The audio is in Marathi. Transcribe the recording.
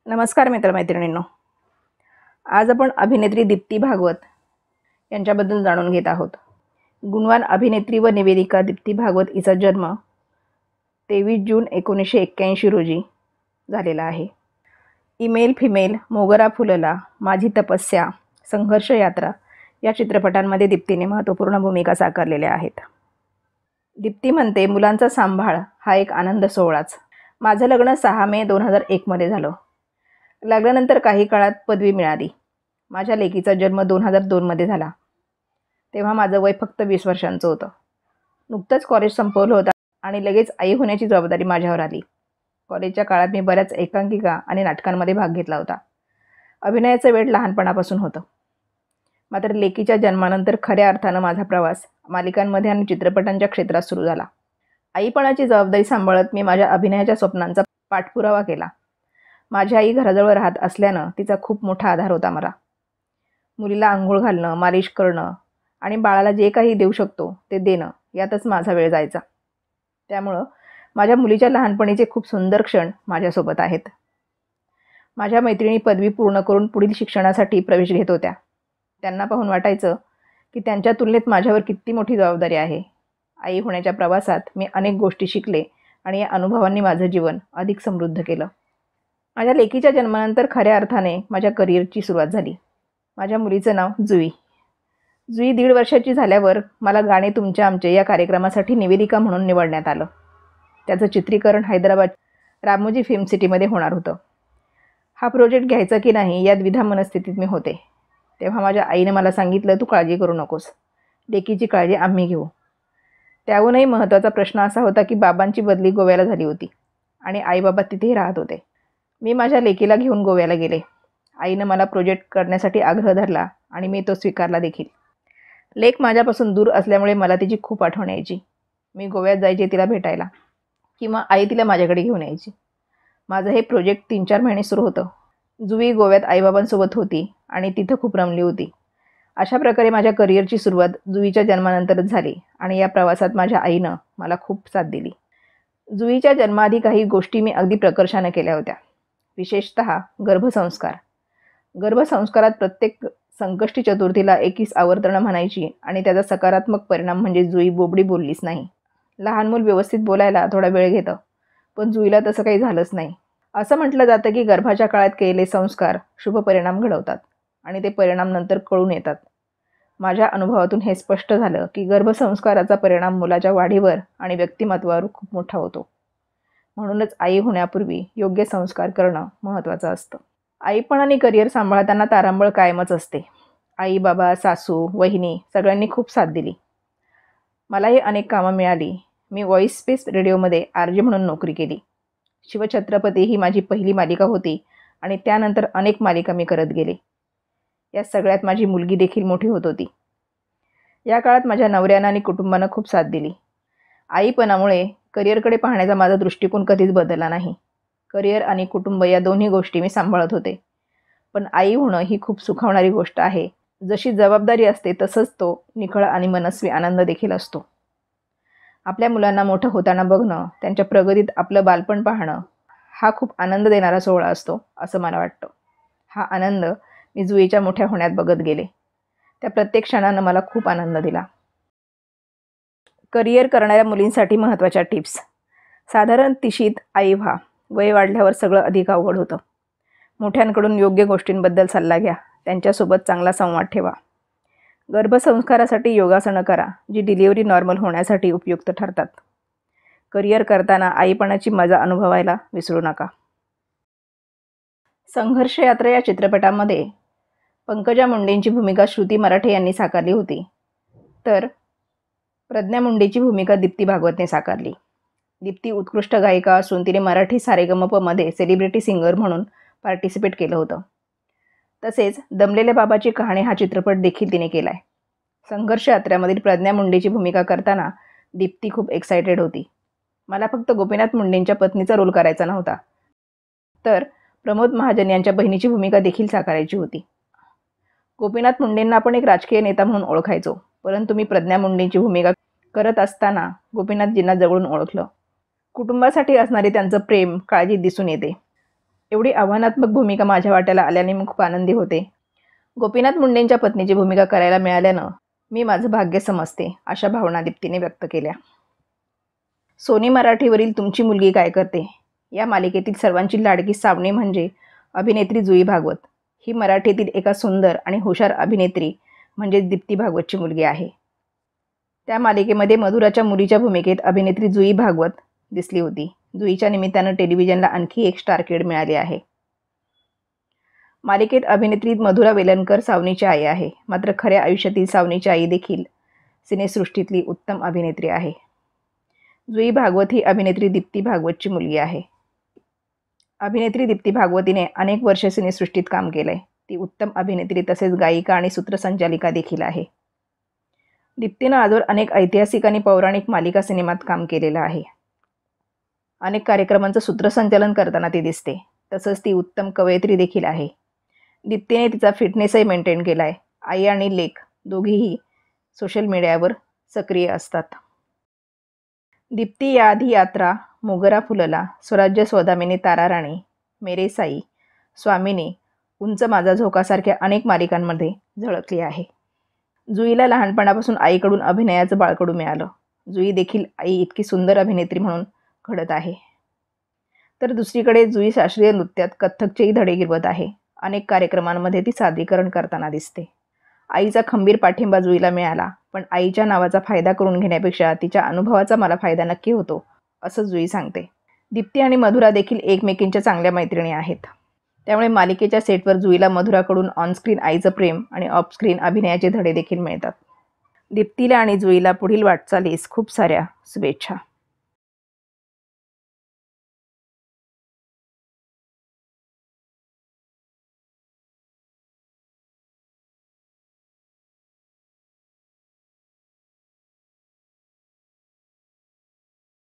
नमस्कार मित्रमैत्रिणींनो. आज आपण अभिनेत्री दीप्ती भागवत यांच्याबद्दल जाणून घेत आहोत. गुणवान अभिनेत्री व निवेदिका दीप्ती भागवत हिचा जन्म 23 जून 1981 रोजी झालेला आहे. ईमेल फिमेल, मोगरा फुलला, माझी तपस्या, संघर्ष यात्रा या चित्रपटांमध्ये दीप्तीने महत्त्वपूर्ण भूमिका साकारलेल्या आहेत. दीप्ती म्हणते, मुलांचा सांभाळ हा एक आनंद सोहळाच. माझं लग्न 6 मे 2001 मध्ये झालं. लग्नानंतर काही काळात पदवी मिळाली. माझ्या लेकीचा जन्म 2002 मध्ये झाला. तेव्हा माझं वय फक्त 20 वर्षांचं होतं. नुकतंच कॉलेज संपवलं होतं आणि लगेच आई होण्याची जबाबदारी माझ्यावर आली. कॉलेजच्या काळात मी बऱ्याच एकांकिका आणि नाटकांमध्ये भाग घेतला होता. अभिनयाचं वेड लहानपणापासून होतं. मात्र लेकीच्या जन्मानंतर खऱ्या अर्थानं माझा प्रवास मालिकांमध्ये आणि चित्रपटांच्या क्षेत्रात सुरू झाला. आईपणाची जबाबदारी सांभाळत मी माझ्या अभिनयाच्या स्वप्नांचा पाठपुरावा केला. माझी आई घराजवळ राहत असल्यानं तिचा खूप मोठा आधार होता मला. मुलीला आंघोळ घालणं, मालिश करणं आणि बाळाला जे काही देऊ शकतो ते देणं यातच माझा वेळ जायचा. त्यामुळं माझ्या मुलीच्या लहानपणीचे खूप सुंदर क्षण माझ्यासोबत आहेत. माझ्या मैत्रिणी पदवी पूर्ण करून पुढील शिक्षणासाठी प्रवेश घेत होत्या. त्यांना पाहून वाटायचं की त्यांच्या तुलनेत माझ्यावर किती मोठी जबाबदारी आहे. आई होण्याच्या प्रवासात मी अनेक गोष्टी शिकले आणि या अनुभवांनी माझं जीवन अधिक समृद्ध केलं. माझ्या लेकीच्या जन्मानंतर खऱ्या अर्थाने माझ्या करिअरची सुरुवात झाली. माझ्या मुलीचं नाव जुई. जुई 1.5 वर्षाची झाल्यावर मला गाणे तुमचे आमचे या कार्यक्रमासाठी निवेदिका म्हणून निवडण्यात आलं. त्याचं चित्रीकरण हैदराबाद रामोजी फिल्म सिटीमध्ये होणार होतं. हा प्रोजेक्ट घ्यायचा की नाही यात द्विधा मनस्थितीत मी होते. तेव्हा माझ्या आईने मला सांगितलं, तू काळजी करू नकोस, लेकीची काळजी आम्ही घेऊ. त्याहूनही महत्त्वाचा प्रश्न असा होता की बाबांची बदली गोव्याला झाली होती आणि आईबाबा तिथेही राहत होते. मी माझ्या लेकीला घेऊन गोव्याला गेले. आईनं मला प्रोजेक्ट करण्यासाठी आग्रह धरला आणि मी तो स्वीकारला देखील. लेक माझ्यापासून दूर असल्यामुळे मला तिची खूप आठवण यायची. मी गोव्यात जायचे तिला भेटायला किंवा आई तिला माझ्याकडे घेऊन यायची. माझं हे प्रोजेक्ट 3-4 महिने सुरू होतं. जुई गोव्यात आईबाबांसोबत होती आणि तिथं खूप रमली होती. अशा प्रकारे माझ्या करिअरची सुरुवात जुईच्या जन्मानंतरच झाली आणि या प्रवासात माझ्या आईनं मला खूप साथ दिली. जुईच्या जन्माआधी काही गोष्टी मी अगदी प्रकर्षानं केल्या होत्या. विशेषतः गर्भसंस्कार. गर्भसंस्कारात प्रत्येक संकष्टी चतुर्थीला 21 आवर्तनं म्हणायची आणि त्याचा सकारात्मक परिणाम म्हणजे जुई बोबडी बोललीच नाही. लहान मूल व्यवस्थित बोलायला थोडा वेळ घेतं, पण जुईला तसं काही झालंच नाही. असं म्हटलं जातं की गर्भाच्या काळात केलेले संस्कार शुभ परिणाम घडवतात आणि ते परिणाम नंतर कळून येतात. माझ्या अनुभवातून हे स्पष्ट झालं की गर्भसंस्काराचा परिणाम मुलाच्या वाढीवर आणि व्यक्तिमत्वावर खूप मोठा होतो. म्हणूनच आई होण्यापूर्वी योग्य संस्कार करणं महत्त्वाचं असतं. आईपण आणि करिअर सांभाळताना तारांबळ कायमच असते. आई, बाबा, सासू, वहिनी सगळ्यांनी खूप साथ दिली. मलाही अनेक कामं मिळाली. मी व्हॉइस स्पेस रेडिओमध्ये RJ म्हणून नोकरी केली. शिवछत्रपती ही माझी पहिली मालिका होती आणि त्यानंतर अनेक मालिका मी करत गेले. या सगळ्यात माझी मुलगी देखील मोठी होत होती. या काळात माझ्या नवऱ्यानं आणि कुटुंबानं खूप साथ दिली. आईपणामुळे करिअरकडे पाहण्याचा माझा दृष्टिकोन कधीच बदलला नाही. करिअर आणि कुटुंब या दोन्ही गोष्टी मी सांभाळत होते. पण आई होणं ही खूप सुखावणारी गोष्ट आहे. जशी जबाबदारी असते तसंच तो निखळ आणि मनस्वी आनंद देखील असतो. आपल्या मुलांना मोठं होताना बघणं, त्यांच्या प्रगतीत आपलं बालपण पाहणं हा खूप आनंद देणारा सोहळा असतो असं मला वाटतं. हा आनंद मी जुईच्या मोठ्या होण्यात बघत गेले. त्या प्रत्येक क्षणानं मला खूप आनंद दिला. करिअर करणाऱ्या मुलींसाठी महत्त्वाच्या टिप्स. साधारण 30शीत आई व्हा. वय वाढल्यावर सगळं अधिक अवघड होतं. मोठ्यांकडून योग्य गोष्टींबद्दल सल्ला घ्या. त्यांच्यासोबत चांगला संवाद ठेवा. गर्भसंस्कारासाठी योगासनं करा, जी डिलिव्हरी नॉर्मल होण्यासाठी उपयुक्त ठरतात. करिअर करताना आईपणाची मजा अनुभवायला विसरू नका. संघर्ष यात्रा या चित्रपटामध्ये पंकजा मुंडेंची भूमिका श्रुती मराठे यांनी साकारली होती, तर प्रज्ञा मुंडेची भूमिका दीप्ती भागवतने साकारली. दीप्ती उत्कृष्ट गायिका असून तिने मराठी सारेगमपमध्ये सेलिब्रिटी सिंगर म्हणून पार्टिसिपेट केलं होतं. तसेच दमलेल्या बाबाची कहाणी हा चित्रपट देखील तिने केला आहे. संघर्ष यात्रेमधील प्रज्ञा मुंडेची भूमिका करताना दीप्ती खूप एक्सायटेड होती. मला फक्त गोपीनाथ मुंडेंच्या पत्नीचा रोल करायचा नव्हता, तर प्रमोद महाजन यांच्या बहिणीची भूमिका देखील साकारायची होती. गोपीनाथ मुंडेंना आपण एक राजकीय नेता म्हणून ओळखायचो, परंतु मी प्रज्ञा मुंडेंची भूमिका करत असताना गोपीनाथजींना जवळून ओळखलं. कुटुंबासाठी असणारे त्यांचं प्रेम, काळजी दिसून येते. एवढी आव्हानात्मक भूमिका माझ्या वाट्याला आल्याने मी खूप आनंदी होते. गोपीनाथ मुंडेंच्या पत्नीची भूमिका करायला मिळाल्यानं मी माझं भाग्य समजते, अशा भावना दीप्तीने व्यक्त केल्या. सोनी मराठीवरील तुमची मुलगी काय करते या मालिकेतील सर्वांची लाडकी सावणी म्हणजे अभिनेत्री जुई भागवत. ही मराठीतील एका सुंदर आणि हुशार अभिनेत्री म्हणजे दीप्ती भागवतची मुलगी आहे. त्या मालिकेमध्ये मधुराच्या मुलीच्या भूमिकेत अभिनेत्री जुई भागवत दिसली होती. जुईच्या निमित्तानं टेलिव्हिजनला आणखी एक स्टार किड मिळाली आहे. मालिकेत अभिनेत्री मधुरा वेलणकर सावनीची आई आहे. मात्र खऱ्या आयुष्यातील सावनीची आई देखील सिनेसृष्टीतली उत्तम अभिनेत्री आहे. जुई भागवत ही अभिनेत्री दीप्ती भागवतची मुलगी आहे. अभिनेत्री दीप्ती भागवतीने अनेक वर्षे सिनेसृष्टीत काम केलंय. ती उत्तम अभिनेत्री तसेच गायिका आणि सूत्रसंचालिका देखील आहे. दीप्तीनं आजवर अनेक ऐतिहासिक आणि पौराणिक मालिका सिनेमात काम केलेलं आहे. अनेक कार्यक्रमांचं सूत्रसंचालन करताना ती दिसते. तसंच ती उत्तम कवयित्री देखील आहे. दीप्तीने तिचा फिटनेसही मेंटेन केला आहे. आई आणि लेक दोघीही सोशल मीडियावर सक्रिय असतात. दीप्ती याआधी यात्रा, मोगरा फुलला, स्वराज्य सौदामिनी, तारा राणी, मेरे साई, स्वामिनी, उंच माझा झोकासारख्या अनेक मालिकांमध्ये झळकली आहे. जुईला लहानपणापासून आईकडून अभिनयाचं बाळकडू मिळालं. जुई देखील आई इतकी सुंदर अभिनेत्री म्हणून घडत आहे. तर दुसरीकडे जुई शास्त्रीय नृत्यात कथ्थकचेही धडे गिरवत आहे. अनेक कार्यक्रमांमध्ये ती सादरीकरण करताना दिसते. आईचा खंबीर पाठिंबा जुईला मिळाला, पण आईच्या नावाचा फायदा करून घेण्यापेक्षा तिच्या अनुभवाचा मला फायदा नक्की होतो, असं जुई सांगते. दीप्ती आणि मधुरा देखील एकमेकींच्या चांगल्या मैत्रिणी आहेत. त्यामुळे मालिकेच्या सेटवर जुईला मधुराकडून ऑनस्क्रीन आईचं प्रेम आणि ऑफस्क्रीन अभिनयाचे धडे देखील मिळतात. दीप्तीला आणि जुईला पुढील वाटचालीस खूप साऱ्या शुभेच्छा.